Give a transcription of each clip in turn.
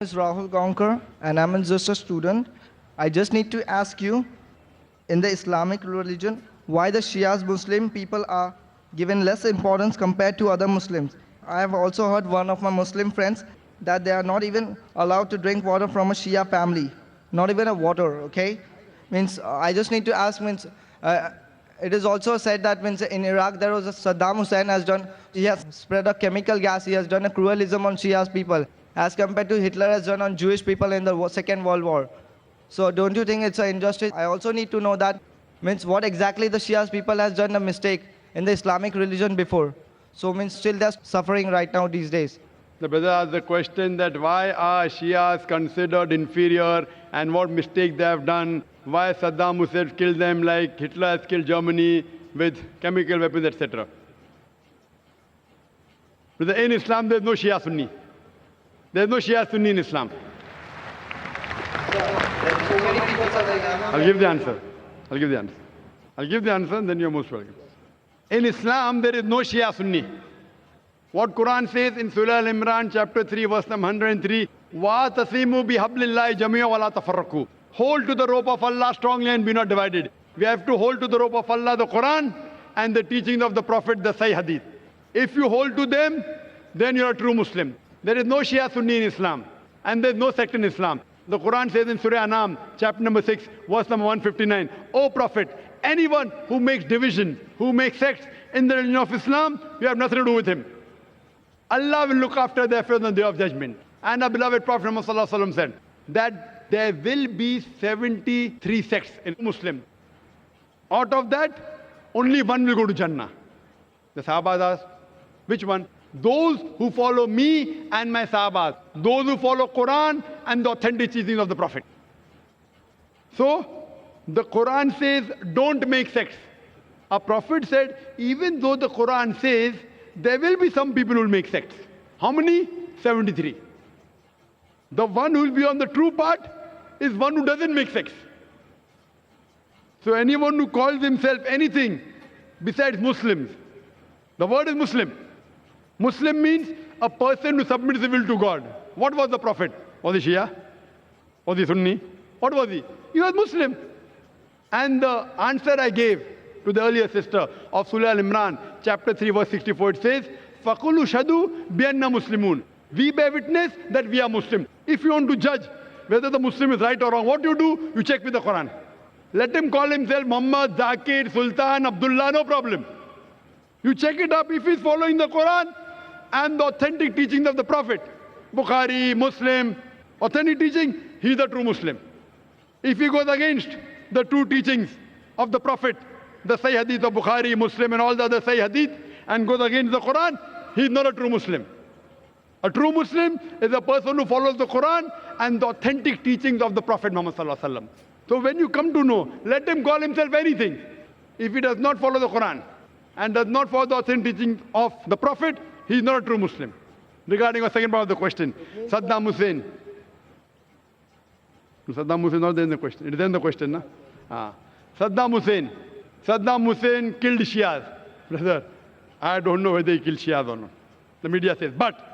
Is Rahul Gaonkar, and I'm just a student. I just need to ask you, in the Islamic religion, why the Shias Muslim people are given less importance compared to other Muslims. I have also heard one of my Muslim friends that they are not even allowed to drink water from a Shia family, not even a water, okay? I just need to ask, it is also said that in Iraq there was a Sadam Hussain he has spread a chemical gas, he has done a cruelism on Shias people, as compared to Hitler has done on Jewish people in the Second World War. So don't you think it's an injustice? I also need to know that, what exactly the Shias people has done a mistake in the Islamic religion before. So still they're suffering right now these days. The brother asked the question that why are Shias considered inferior and what mistake they have done, why Saddam Hussein killed them like Hitler has killed Germany with chemical weapons, etc. Brother, in Islam there is no Shia Sunni. There is no Shia Sunni in Islam. I'll give the answer. I'll give the answer and then you're most welcome. In Islam there is no Shia Sunni. What Quran says in Surah Al-Imran chapter 3 verse number 103, وَاتَصِمُوا بِحَبْلِ اللَّهِ جَمِيعًا وَلَا تَفَرَّقُوا. Hold to the rope of Allah strongly and be not divided. We have to hold to the rope of Allah, the Quran, and the teachings of the Prophet, the Sahih Hadith. If you hold to them, then you're a true Muslim. There is no Shia Sunni in Islam, and there is no sect in Islam. The Quran says in Surah Anam, chapter number 6, verse number 159, O Prophet, anyone who makes division, who makes sects in the religion of Islam, you have nothing to do with him. Allah will look after their affairs on the day of judgment. And our beloved Prophet Muhammad said that there will be 73 sects in Muslim. Out of that, only one will go to Jannah. The Sahabas asked, which one? Those who follow me and my Sahabas. Those who follow Quran and the authentic teachings of the Prophet. So, the Quran says, don't make sects. Our Prophet said, even though the Quran says, there will be some people who will make sects. How many? 73. The one who will be on the true path is one who doesn't make sects. So anyone who calls himself anything besides Muslims, the word is Muslim. Muslim means a person who submits his will to God. What was the Prophet? Was he Shia? Was he Sunni? What was he? He was Muslim. And the answer I gave to the earlier sister of Surah Al-Imran, chapter 3, verse 64, it says, فَقُلُوا شَهَدُوا بِأَنَّا مُسْلِمُونَ. We bear witness that we are Muslim. If you want to judge whether the Muslim is right or wrong, what you do? You check with the Quran. Let him call himself Muhammad, ذاکر, Sultan, Abdullah, no problem. You check it up if he's following the Quran and the authentic teachings of the Prophet. Bukhari, Muslim, authentic teaching, he's a true Muslim. If he goes against the true teachings of the Prophet, the Sahih Hadith of Bukhari, Muslim and all the other Sahih Hadith, and goes against the Quran, he's not a true Muslim. A true Muslim is a person who follows the Quran and the authentic teachings of the Prophet Muhammad sallallahu alaihi wasallam. So when you come to know, let him call himself anything. If he does not follow the Quran and does not follow the authentic teaching of the Prophet, he is not a true Muslim. Regarding the second part of the question, Saddam Hussein. Saddam Hussein is not there in the question. It is in the question, na? Saddam Hussein killed Shias. Brother, I don't know whether he killed Shias or not. The media says. But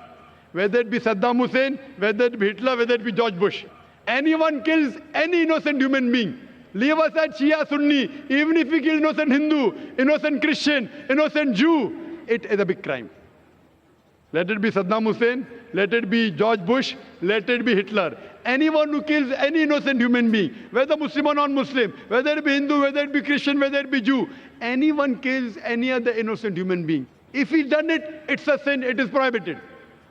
whether it be Saddam Hussein, whether it be Hitler, whether it be George Bush, anyone kills any innocent human being, leave aside Shia Sunni, even if he kills innocent Hindu, innocent Christian, innocent Jew, it is a big crime. Let it be Saddam Hussein, let it be George Bush, let it be Hitler. Anyone who kills any innocent human being, whether Muslim or non-Muslim, whether it be Hindu, whether it be Christian, whether it be Jew, anyone kills any other innocent human being. If he's done it, it's a sin, it is prohibited.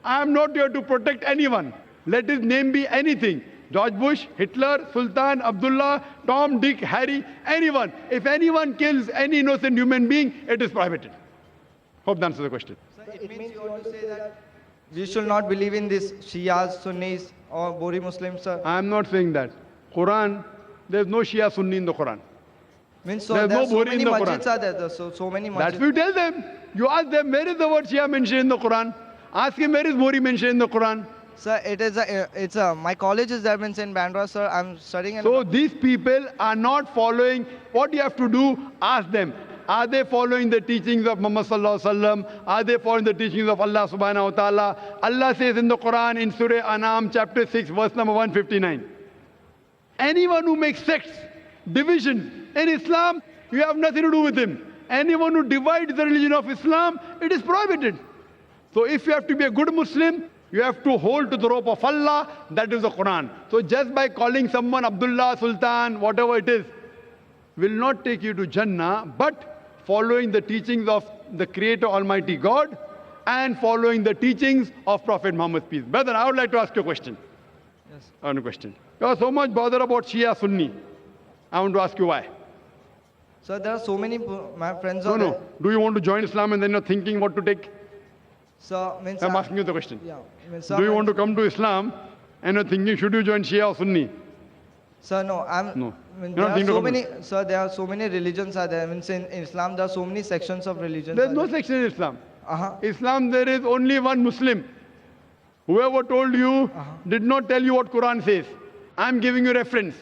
I am not here to protect anyone. Let his name be anything. George Bush, Hitler, Sultan, Abdullah, Tom, Dick, Harry, anyone. If anyone kills any innocent human being, it is prohibited. Hope that answers the question. So it means you want to say that we should not believe in this Shias, Sunnis or Bori Muslims, sir? I am not saying that. Quran, there is no Shia Sunni in the Quran. So there is no so Bori many in the masjids Quran. are there, so many masjids. That's what you tell them. You ask them, where is the word Shia mentioned in the Quran? Ask him, where is Bori mentioned in the Quran? Sir, my college is there, in Bandra, sir. I'm studying. So these people are not following. What you have to do, ask them. Are they following the teachings of Muhammad sallallahu alaihi wasallam? Are they following the teachings of Allah subhanahu wa ta'ala? Allah says in the Quran in Surah An'am chapter 6 verse number 159. Anyone who makes sects, division in Islam, you have nothing to do with him. Anyone who divides the religion of Islam, it is prohibited. So if you have to be a good Muslim, you have to hold to the rope of Allah, that is the Quran. So just by calling someone Abdullah, Sultan, whatever it is, will not take you to Jannah, but following the teachings of the Creator Almighty God and following the teachings of Prophet Muhammad, peace. Brother, I would like to ask you a question. Yes. One question. You are so much bothered about Shia, Sunni. I want to ask you why. So there are so many, my friends No, are... no. Do you want to join Islam and then you're thinking what to take? So, means I'm asking you the question. Yeah. Means, Do you want to come to Islam and you're thinking, should you join Shia or Sunni? Sir, no, I'm... No. Means You're there not are thinking so of many, sir, there are so many religions are there. Means in Islam, there are so many sections of religions. There's no section in Islam. Uh-huh. Islam, there is only one Muslim. Whoever told you did not tell you what Quran says. I'm giving you reference.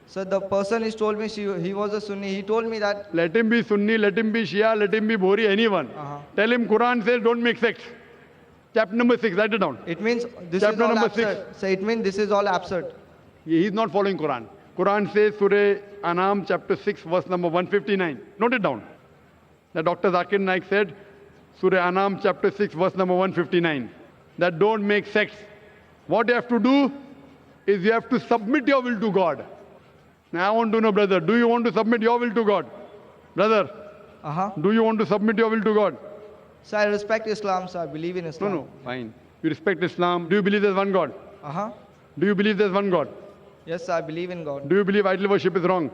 So the person who told me he was a Sunni, he told me that... Let him be Sunni, let him be Shia, let him be Bhori, anyone. Tell him Quran says don't make sects. Chapter number 6, write it down. It means this Chapter is all number absurd. So it means this is all absurd. He's not following Quran. Quran says Surah An'am chapter 6 verse number 159. Note it down. The Dr. Zakir Naik said, Surah An'am chapter 6 verse number 159. That don't make sects. What you have to do is you have to submit your will to God. Now I want to know, brother, do you want to submit your will to God? Brother, do you want to submit your will to God? So I respect Islam, so I believe in Islam. No, fine. You respect Islam. Do you believe there's one God? Do you believe there's one God? Yes, I believe in God. Do you believe idol worship is wrong?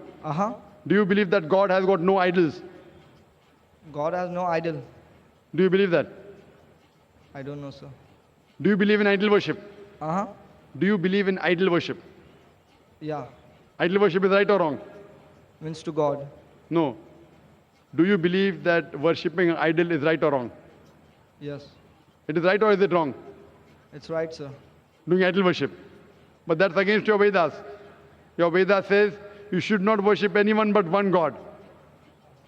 Do you believe that God has got no idols? God has no idol. Do you believe that? I don't know, sir. Do you believe in idol worship? Do you believe in idol worship? Yeah. Idol worship is right or wrong? Means to God. No. Do you believe that worshipping an idol is right or wrong? Yes. It is right or is it wrong? It's right, sir. Doing idol worship. But that's against your Vedas. Your Veda says you should not worship anyone but one God.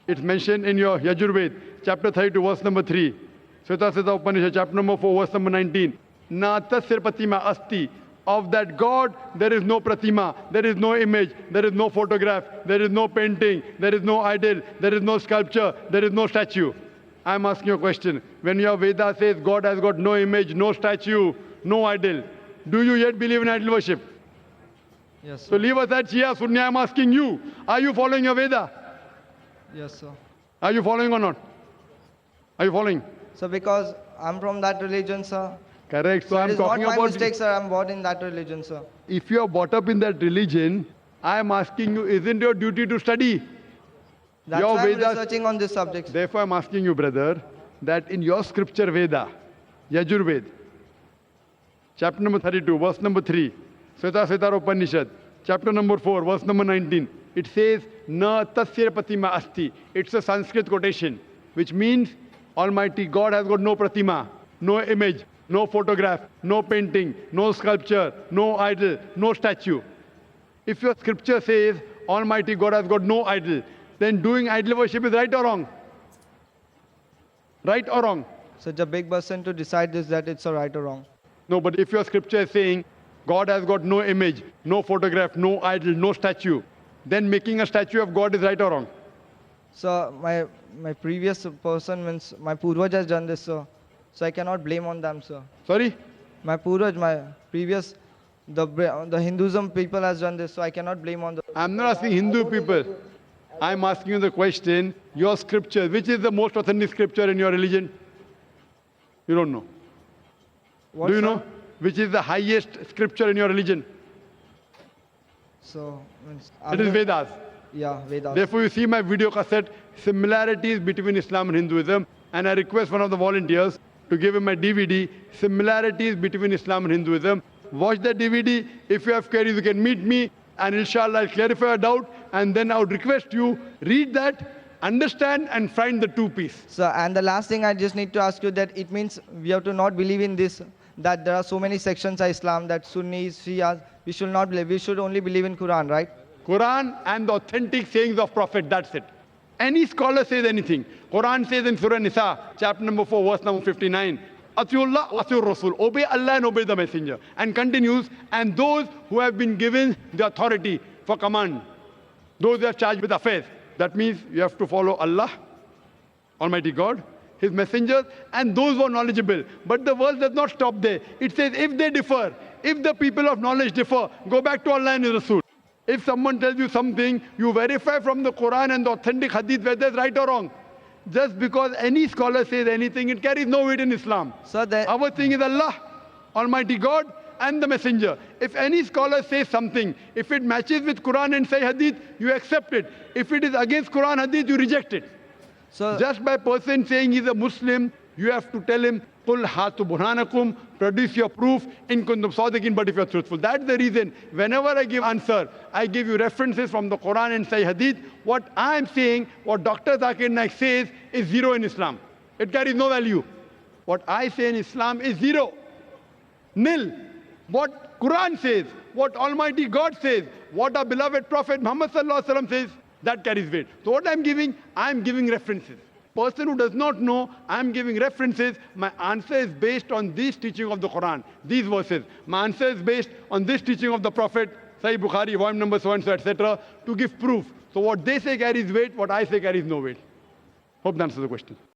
It's mentioned in your Yajurved, chapter 32, verse number 3. Sveta Upanishad, chapter number 4, verse number 19. Na tasir pratima asti. Of that God, there is no pratima, there is no image, there is no photograph, there is no painting, there is no idol, there is no sculpture, there is no statue. I'm asking you a question. When your Veda says God has got no image, no statue, no idol, do you yet believe in idol worship? Yes, sir. So leave aside Shia, Sunni, I'm asking you, are you following your Veda? Yes, sir. Are you following or not? Are you following? So because I'm from that religion, sir. Correct. So So it I'm is not talking my about, mistake, sir. I'm born in that religion, sir. if you are brought up in that religion, I am asking you, isn't your duty to study? That's Your why I'm Vedas- researching on this subject. Therefore, I'm asking you, brother, that in your scripture Veda, Yajurved, chapter number 32, verse number 3, Sveta Upanishad, chapter number 4, verse number 19, it says, Na tasya pratima asti. It's a Sanskrit quotation, which means Almighty God has got no pratima, no image, no photograph, no painting, no sculpture, no idol, no statue. If your scripture says Almighty God has got no idol, then doing idol worship is right or wrong? Right or wrong? Such a big person to decide this, that it's a right or wrong. No, but if your scripture is saying God has got no image, no photograph, no idol, no statue, then making a statue of God is right or wrong? So my previous person means my Purvaj has done this, sir. So I cannot blame on them, sir. Sorry? My Purvaj, my previous, the Hinduism people has done this, so I cannot blame on the... I'm not asking Hindu people. I'm asking you the question, your scripture, which is the most authentic scripture in your religion? You don't know. What, Do you sir? know which is the highest scripture in your religion? So, means... It is Vedas. Yeah, Vedas. Therefore, you see my video cassette, similarities between Islam and Hinduism, and I request one of the volunteers to give him my DVD, similarities between Islam and Hinduism. Watch that DVD. If you have queries, you can meet me, and inshallah, I'll clarify your doubt, and then I would request you, read that, understand, and find the two-piece. So, and the last thing I just need to ask you that it means we have to not believe in this, that there are so many sections of Islam, that Sunnis, Shias, we should not believe. We should only believe in Quran, right? Quran and the authentic sayings of Prophet, that's it. any scholar says anything, Quran says in Surah Nisa, chapter number 4, verse number 59, Atiullah, Atiur Rasul, obey Allah and obey the messenger. And continues, and those who have been given the authority for command, those who are charged with affairs. That means you have to follow Allah, Almighty God, His messengers, and those who are knowledgeable. But the verse does not stop there. It says, if they differ, if the people of knowledge differ, go back to Allah and His Rasul. If someone tells you something, you verify from the Quran and the authentic hadith whether it's right or wrong. Just because any scholar says anything, it carries no weight in Islam. So that Our thing is Allah, Almighty God, and the messenger. If any scholar says something, if it matches with Quran and Sahih Hadith, you accept it. If it is against Quran Hadith, you reject it. so Just by person saying he's a Muslim, you have to tell him, Qul hatu burhanakum, produce your proof in kuntum sadiqin, but if you're truthful. That's the reason, whenever I give answer, I give you references from the Quran and Sahih Hadith. What I'm saying, what Dr. Zakir Naik says, is zero in Islam. It carries no value. What I say in Islam is zero. Nil. What Quran says, what Almighty God says, what our beloved Prophet Muhammad sallallahu alaihi wasallam says, that carries weight. So what I'm giving references. Person who does not know, I'm giving references. My answer is based on this teaching of the Quran, these verses. My answer is based on this teaching of the Prophet, Sahih Bukhari, volume number so and so, etc., to give proof. So what they say carries weight, what I say carries no weight. Hope that answers the question.